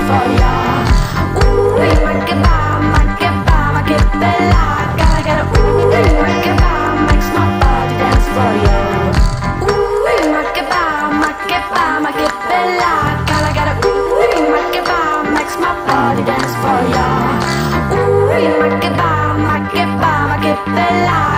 for ya. Ooh, ma che bella. Gotta get a ooh, makes my body dance for ya. Ooh, ma che bella. Gotta get a ooh, makes my body dance for ya. Ooh, ma che bella.